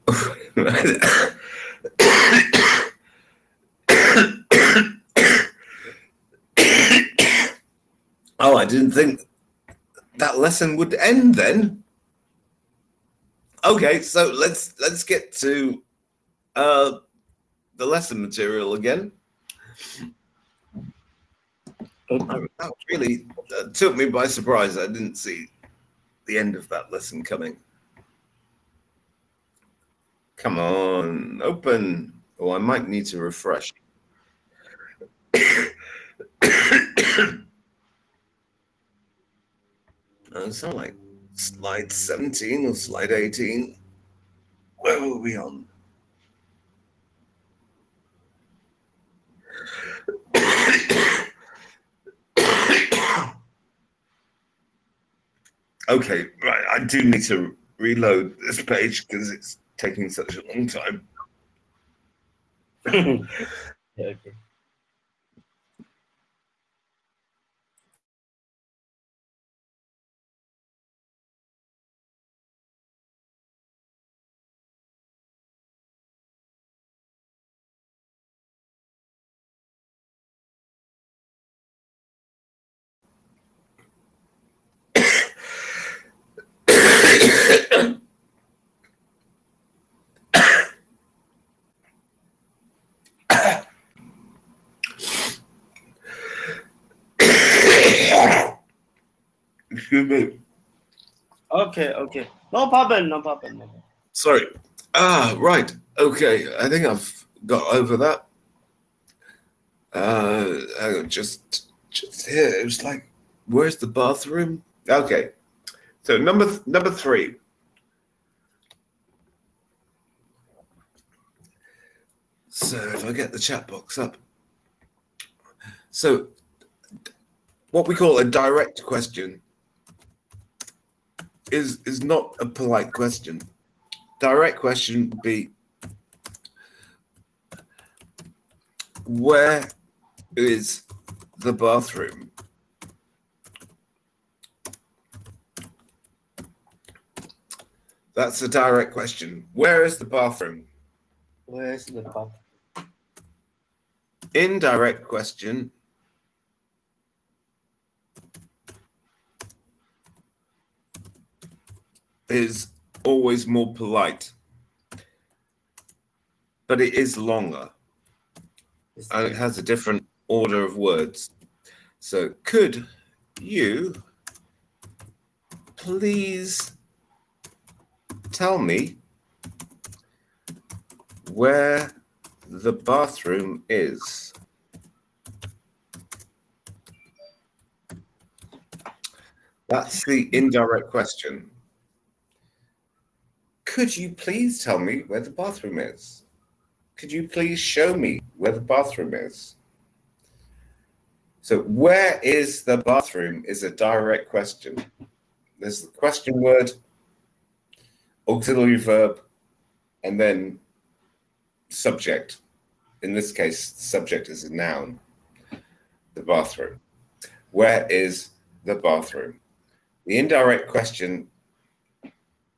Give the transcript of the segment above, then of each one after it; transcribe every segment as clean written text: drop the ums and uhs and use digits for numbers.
Oh, I didn't think that lesson would end then. Okay, so let's get to the lesson material again. That really took me by surprise. I didn't see the end of that lesson coming. Come on, open. Oh, I might need to refresh. It's not like slide 17 or slide 18. Where were we on? Okay, right. I do need to reload this page because it's taking such a long time. Okay. Excuse me. Okay. No problem. Sorry. Right. Okay. I think I've got over that. Just here. It was like, where's the bathroom? Okay. So number 3. So if I get the chat box up. So what we call a direct question is not a polite question. Direct question would be, where is the bathroom? That's a direct question. Where is the bathroom? Where is the bathroom? Indirect question is always more polite, but it is longer and it has a different order of words. So could you please tell me where the bathroom is? That's the indirect question. Could you please tell me where the bathroom is? Could you please show me where the bathroom is? So where is the bathroom is a direct question. There's the question word, auxiliary verb, and then subject. In this case, subject is a noun, the bathroom. Where is the bathroom? The indirect question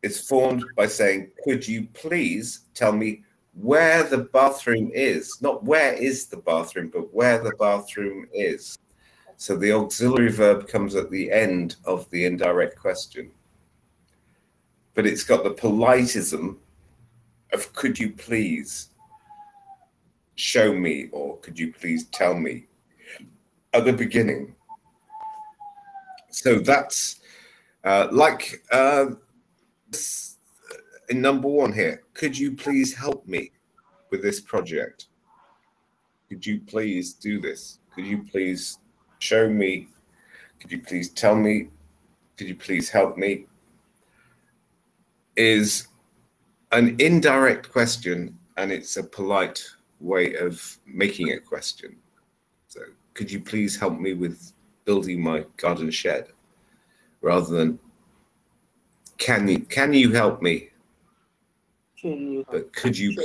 is formed by saying, could you please tell me where the bathroom is? Not where is the bathroom, but where the bathroom is. So the auxiliary verb comes at the end of the indirect question. But it's got the politism of could you please show me, or could you please tell me at the beginning. So that's in number 1 here, could you please help me with this project? Could you please do this? Could you please show me? Could you please tell me? Could you please help me? Is an indirect question, and it's a polite way of making a question. So could you please help me with building my garden shed? Rather than can you help me? But could you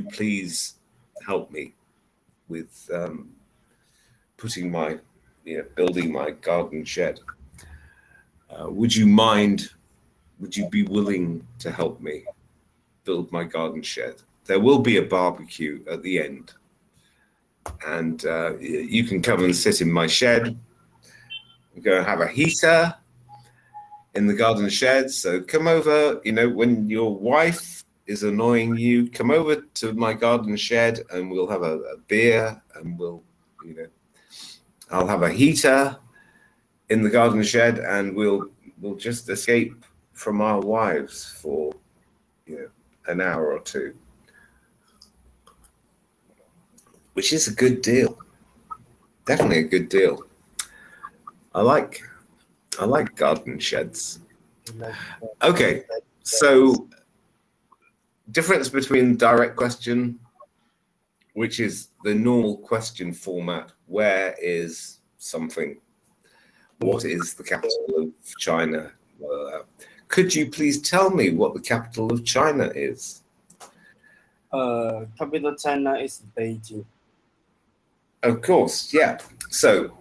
please help me with building my garden shed? Would you mind would you be willing to help me build my garden shed? There will be a barbecue at the end, and you can come and sit in my shed. We're going to have a heater in the garden shed. So come over, you know, when your wife is annoying you, come over to my garden shed and we'll have a beer, and we'll, you know, I'll have a heater in the garden shed, and we'll just escape from our wives for, you know, an hour or two, which is a good deal. Definitely a good deal. I like garden sheds. Okay, so difference between direct question, which is the normal question format, where is something? What is the capital of China? Could you please tell me what the capital of China is? Capital China is Beijing. Of course, yeah. So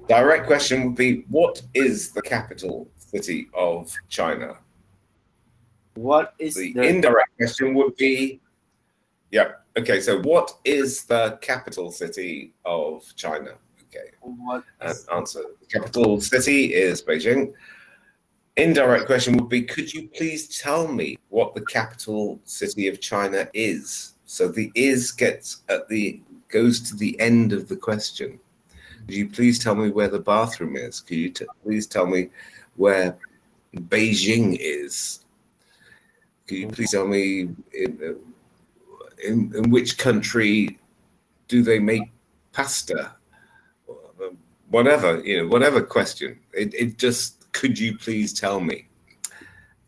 direct question would be, what is the capital city of China? What is The the indirect question would be, yeah, okay, so what is the capital city of China? Okay, what is answer, the capital city is Beijing. Indirect question would be, could you please tell me what the capital city of China is? So the is goes to the end of the question. Could you please tell me where the bathroom is? Could you please tell me where Beijing is? Could you please tell me in which country do they make pasta? Whatever, you know, whatever question. It just, could you please tell me?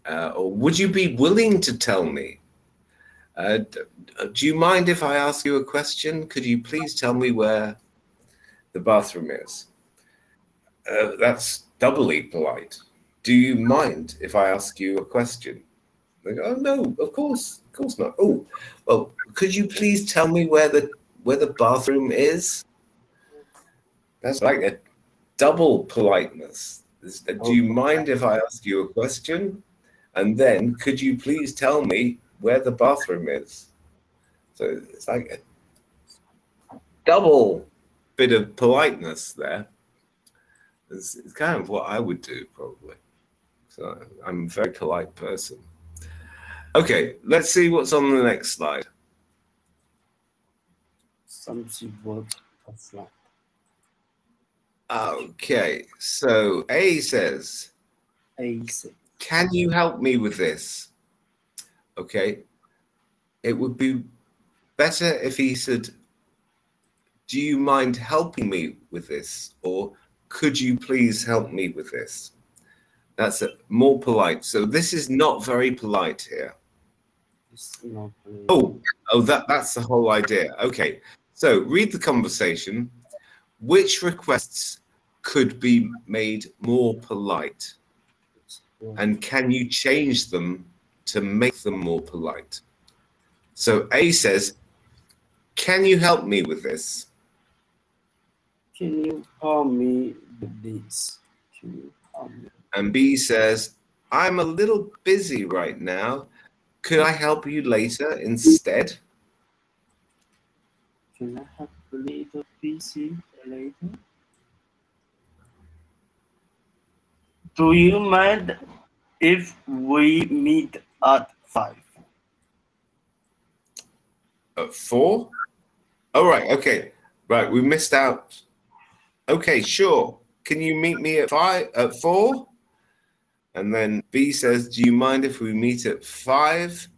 Or would you be willing to tell me? Do you mind if I ask you a question? Could you please tell me where the bathroom is? That's doubly polite. Do you mind if I ask you a question? They go, oh no, of course not. Oh, well, could you please tell me where the bathroom is? That's like a double politeness. Do you mind if I ask you a question? And then, could you please tell me where the bathroom is? So it's like a double bit of politeness there. It's kind of what I would do, probably. So I'm a very polite person. Okay, let's see what's on the next slide. something word offline? Okay, so A says, can you help me with this? Okay, it would be better if he said, do you mind helping me with this? Or could you please help me with this? That's more polite. So this is not very polite here. Oh, that's the whole idea. Okay, so read the conversation. Which requests could be made more polite? And can you change them to make them more polite? So A says, can you help me with this? Can you help me with this? Can you help me? And B says, I'm a little busy right now. Could I help you later instead? Can I have a little busy later? Do you mind if we meet at 5? At 4? Oh, right, okay. Right, we missed out. Okay, sure. Can you meet me at 4? And then B says, do you mind if we meet at 5?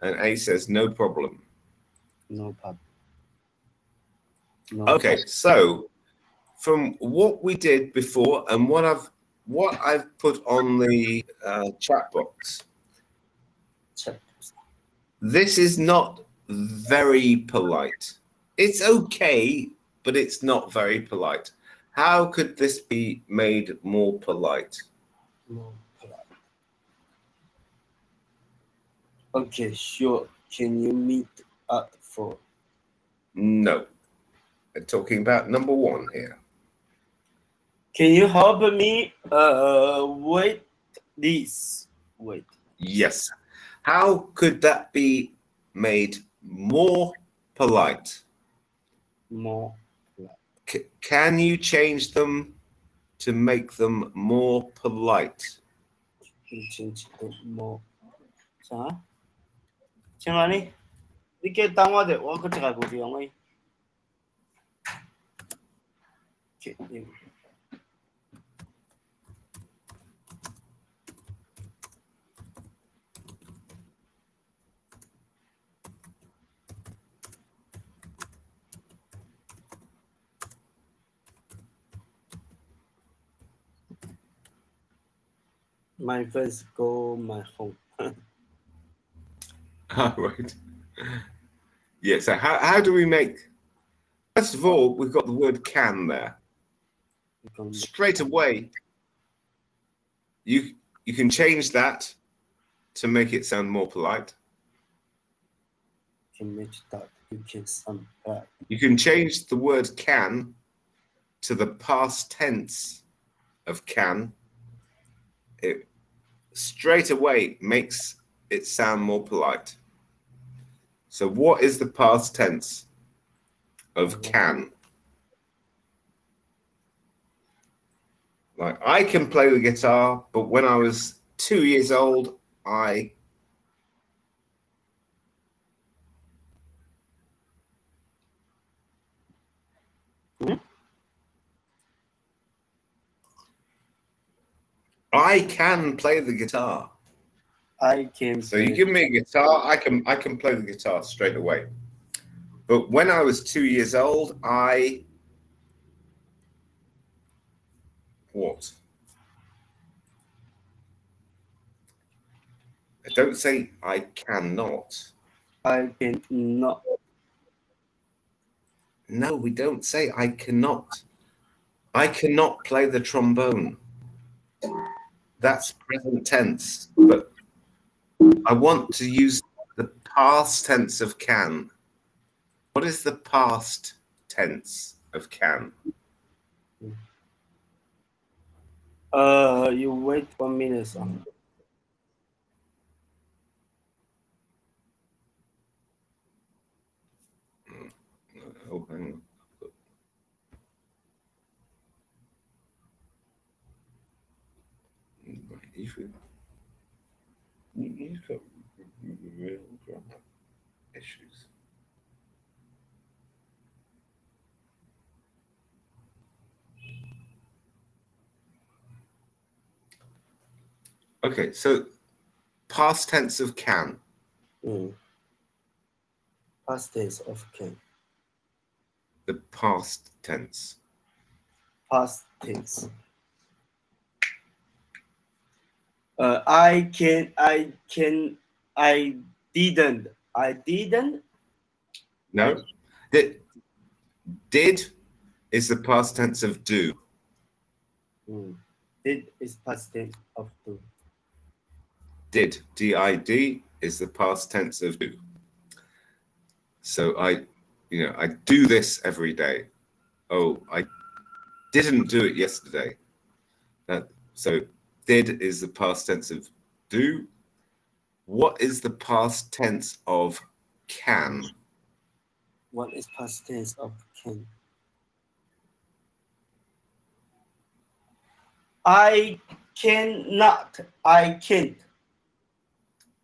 And A says, no problem. No problem. No Okay, problem. so from what we did before and what I've put on the chat box, this is not very polite. It's okay, but it's not very polite. How could this be made more polite? More polite. Okay, sure. Can you meet at 4? No. We're talking about number 1 here. Can you help me with this? Wait. Yes. How could that be made more polite? More polite. Can you change them to make them more polite? Change the more. 자, 정한이, 이렇게 당화돼. 와, 그때 가고 영어이. My friends go my home. All right. Yeah, so how do we make... First of all, we've got the word can there. Straight away, you can change that to make it sound more polite. Can make that you can sound polite. You can change the word can to the past tense of can. It straight away makes it sound more polite. So what is the past tense of can? Like, I can play the guitar, but when I was 2 years old, I... I can play the guitar. I can. So you give me a guitar, I can play the guitar straight away. But when I was 2 years old, I... What? I don't say I cannot. I cannot. No, we don't say I cannot. I cannot play the trombone. That's present tense, but I want to use the past tense of can. What is the past tense of can? You wait 1 minute. Oh, hang on. You've got real grammar issues. Okay, so past tense of can. Past tense of can. The past tense. Past tense. I didn't. No. Did is the past tense of do. Did is past tense of do. Did, D-I-D, is the past tense of do. So I do this every day. Oh, I didn't do it yesterday. So did is the past tense of do. What is the past tense of can? What is past tense of can? I cannot. I can't.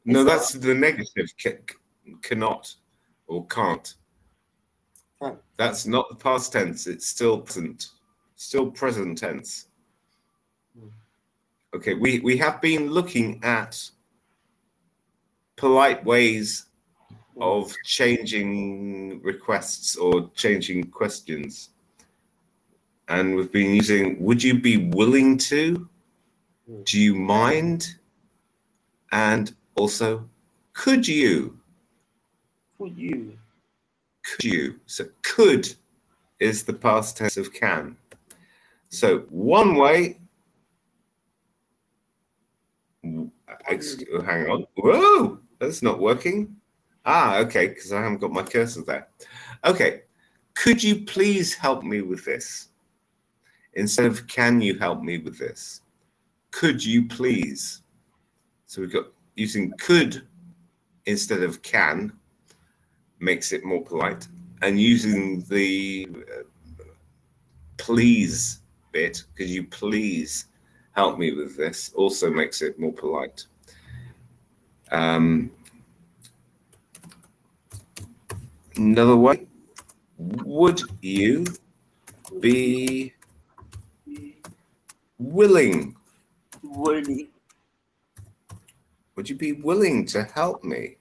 No, that's the negative. Cannot or can't. That's not the past tense. It's still present tense. Okay, we have been looking at polite ways of changing requests or changing questions. And we've been using, would you be willing to? Do you mind? And also, could you? Could you? Could you? So could is the past tense of can. So one way, hang on. Whoa, that's not working. Ah, okay, because I haven't got my cursor there. Okay, could you please help me with this? Instead of can you help me with this? Could you please? So we've got using could instead of can makes it more polite, and using the please bit, could you please help me with this, also makes it more polite. Another way, would you be willing? Willing. Would you be willing to help me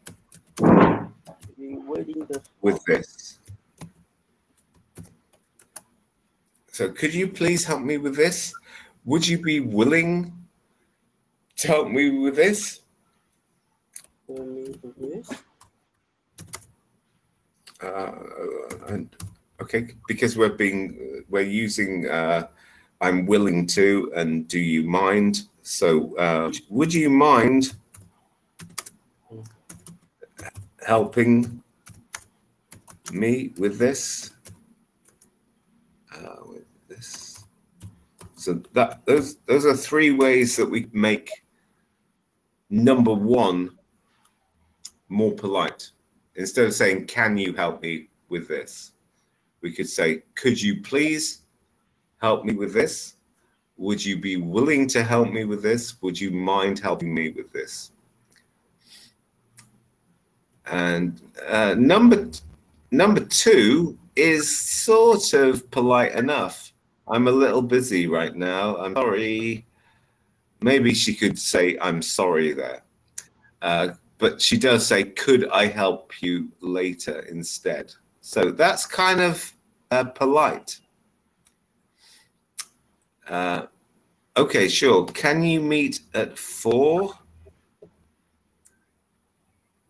with this? So could you please help me with this? Would you be willing to help me with this? Okay, because we're using I'm willing to and do you mind? So would you mind helping me with this? So those are three ways that we make number one more polite. Instead of saying, can you help me with this? We could say, could you please help me with this? Would you be willing to help me with this? Would you mind helping me with this? And number two is sort of polite enough. I'm a little busy right now. I'm sorry. Maybe she could say, I'm sorry there. But she does say, could I help you later instead? So that's kind of polite. Okay, sure. Can you meet at 4?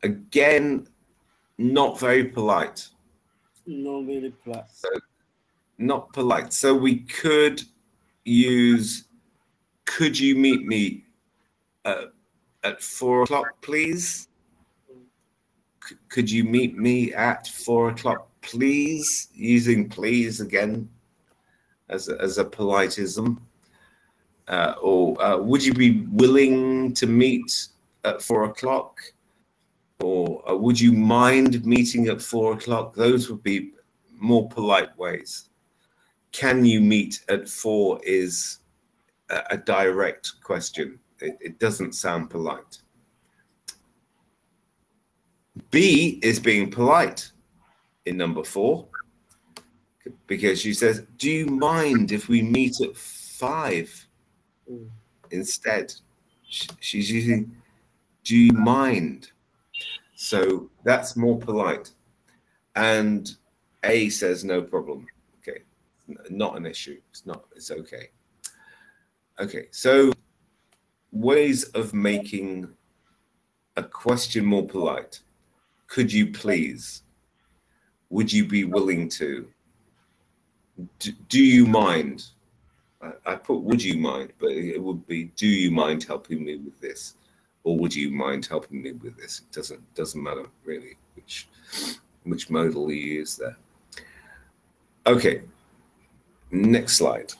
Again, not very polite. Not very polite. So, not polite. So we could use, could you meet me at 4 o'clock, please? Could you meet me at 4 o'clock, please? Using please again as a politeism. Or would you be willing to meet at 4 o'clock? Or would you mind meeting at 4 o'clock? Those would be more polite ways. Can you meet at 4 is a direct question. It doesn't sound polite. B is being polite in number 4, because she says, do you mind if we meet at 5 instead? She's using, do you mind? So that's more polite. And A says, no problem. Okay, not an issue. It's okay. Okay, so ways of making a question more polite. Could you please? Would you be willing to? Do you mind? I put would you mind, but it would be, do you mind helping me with this? Or would you mind helping me with this? It doesn't matter really which modal you use there. Okay, next slide.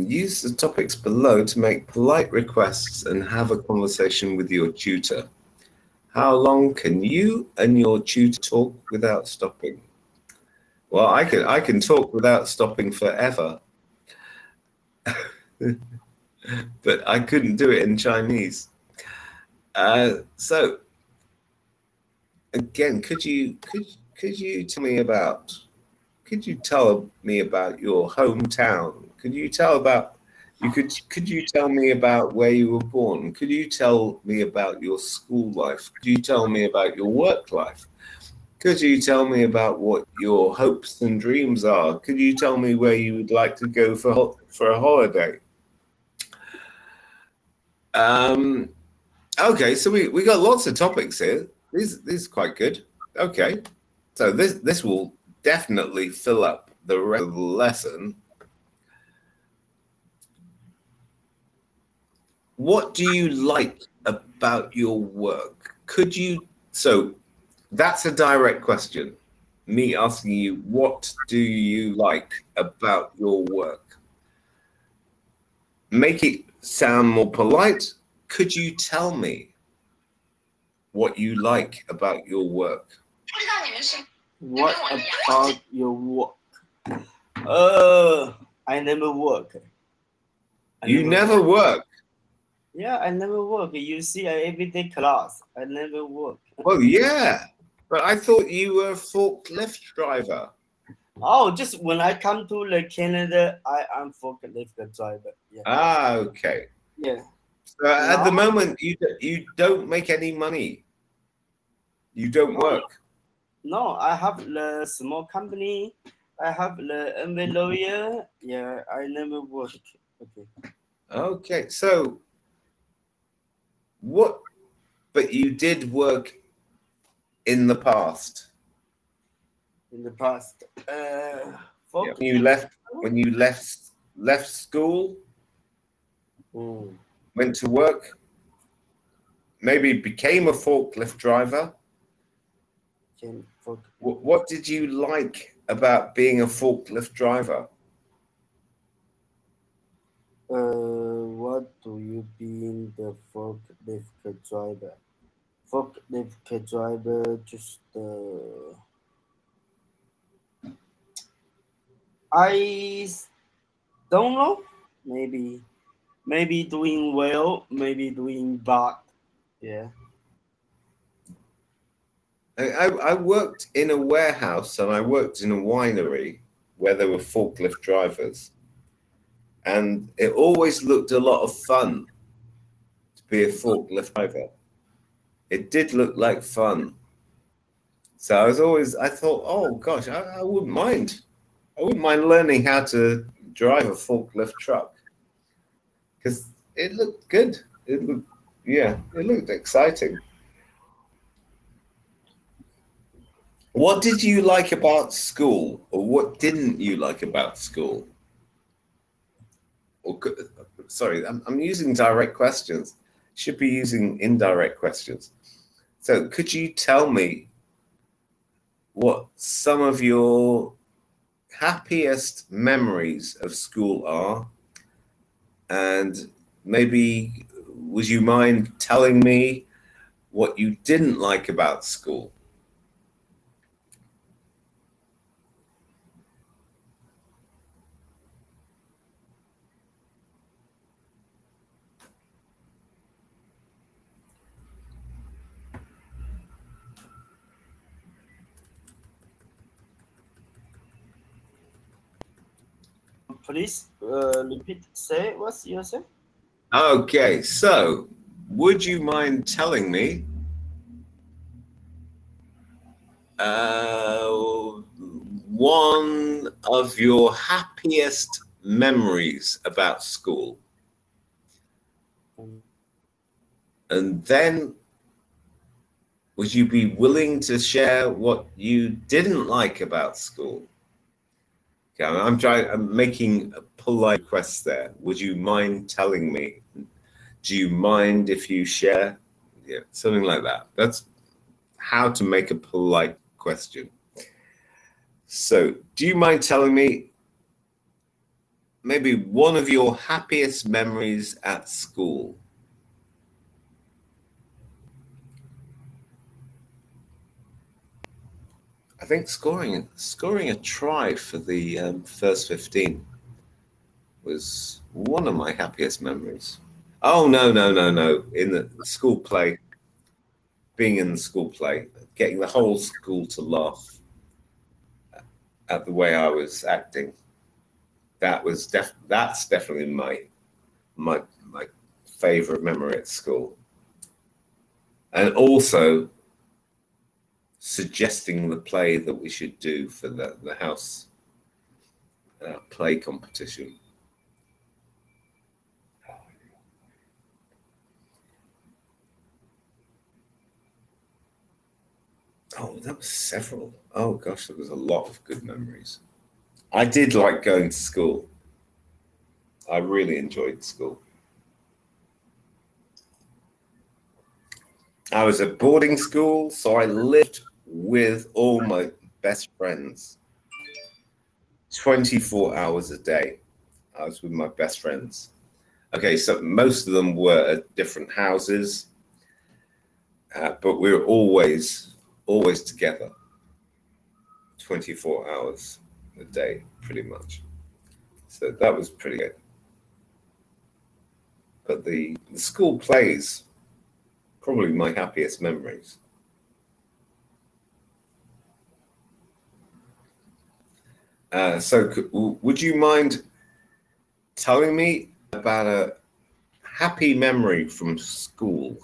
Use the topics below to make polite requests and have a conversation with your tutor. How long can you and your tutor talk without stopping? Well, I can talk without stopping forever, but I couldn't do it in Chinese. So again, could you tell me about? Could you tell me about your hometown? Could you tell me about where you were born? Could you tell me about your school life? Could you tell me about your work life? Could you tell me about what your hopes and dreams are? Could you tell me where you would like to go for a holiday? Okay, so we got lots of topics here. This is quite good. Okay, so this will definitely fill up the rest of the lesson. What do you like about your work? So that's a direct question. me asking you, what do you like about your work? Make it sound more polite. Could you tell me what you like about your work? What about your work? I never work. You never work? Yeah, I never work. You see, I everyday class. I never work. Well, yeah, but I thought you were a forklift driver. Oh, just when I come to the Canada, I am forklift driver. Yeah. Ah, okay. Yeah. So at the moment, you don't make any money. You don't work. No, I have the small company. I have the MBA lawyer. Yeah, I never work. Okay. Okay, so what? But you did work in the past. In the past, Yeah. When you left school, went to work, maybe became a forklift driver. What did you like about being a forklift driver? What do you mean the forklift driver? Forklift driver, just I don't know. Maybe doing well, maybe doing bad. Yeah. I worked in a warehouse and I worked in a winery where there were forklift drivers. And it always looked a lot of fun to be a forklift driver. It did look like fun. So I thought, oh gosh, I wouldn't mind. I wouldn't mind learning how to drive a forklift truck because it looked good. It looked exciting. What did you like about school, or what didn't you like about school? Or sorry, I'm using direct questions. Should be using indirect questions. So could you tell me what some of your happiest memories of school are? And maybe would you mind telling me what you didn't like about school? Please repeat. Say what's you say? Okay, so would you mind telling me one of your happiest memories about school? And then would you be willing to share what you didn't like about school? Okay, I'm making a polite request there. Would you mind telling me? Do you mind if you share? Yeah, something like that. That's how to make a polite question. So, do you mind telling me maybe one of your happiest memories at school? I think scoring a try for the first 15 was one of my happiest memories. Oh, no. In the school play, being in the school play, getting the whole school to laugh at the way I was acting. That's definitely my favorite memory at school. And also suggesting the play that we should do for the house play competition. Oh, that was several. Oh gosh, there was a lot of good memories. I did like going to school. I really enjoyed school. I was at boarding school, so I lived with all best friends. 24 hours a day. I was with my best friends. Okay, so most of them were at different houses, but we were always together. 24 hours a day, pretty much. So that was pretty good. But the school plays, probably my happiest memories. So would you mind telling me about a happy memory from school?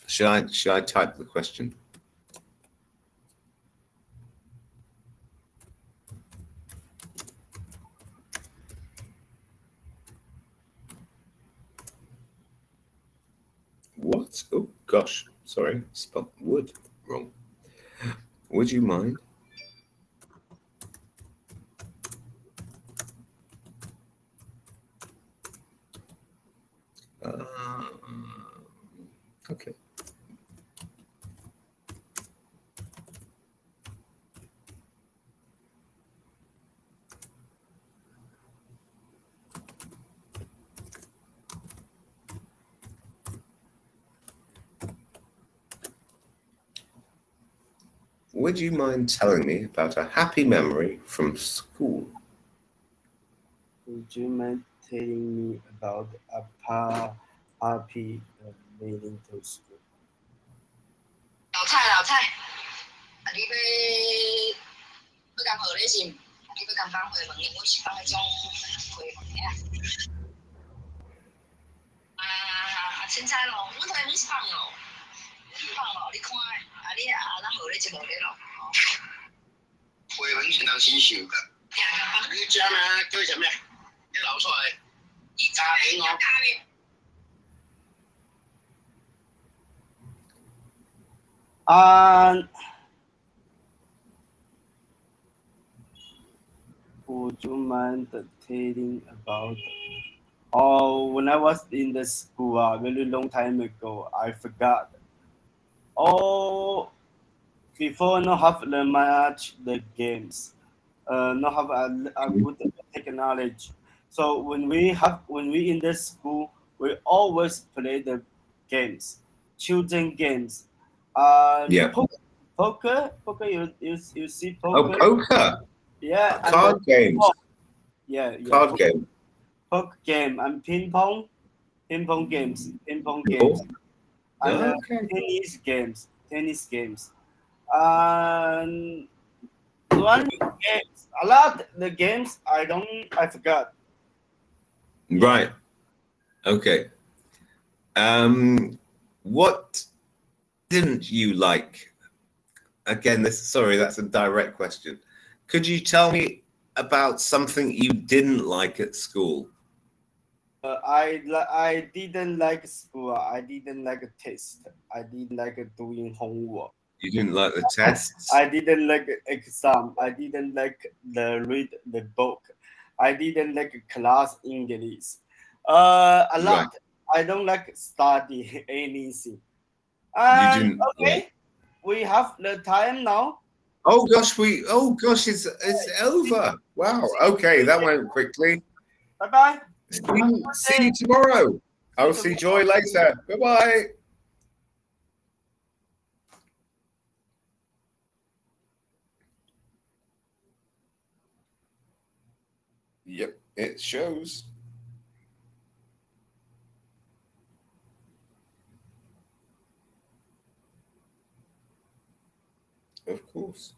Should I type the question? What? Oh gosh, sorry, spelled wood wrong. Would you mind? Okay. Would you mind telling me about a happy memory from school? Would you mind telling me about a happy meeting to school? 老蔡，你要讲何咧是？你要讲放回门，我是放迄种回门的。凊彩咯，阮回门是放哦，放哦，你看，你咱何咧节目咧咯？回门相当新秀噶。你知影咩？叫什么？你流出来，加俾我。Would you mind telling about? Oh, when I was in the school a very long time ago, I forgot. Oh, before not have the much the games, not have a good technology. So when we in the school, we always play the games, children games. Yeah. Poker. You see Oh, poker. poker. Yeah. Card games. Yeah. Card game. Poker game and ping pong games, Oh. and Okay. tennis games, and one games. A lot the games I forgot. Right. Okay. What didn't you like? Again, that's a direct question. Could you tell me about something you didn't like at school? I didn't like school. I didn't like test. I didn't like doing homework. You didn't like the tests? I didn't like exam. I didn't like read the book. I didn't like class English. A lot. Right. I don't like study anything. You didn't. Okay, Right. we have the time now. Oh gosh, it's over. Wow. Okay, that went quickly. Bye bye. See you tomorrow. I'll see Joy later. Bye bye. Yep, it shows. Of course.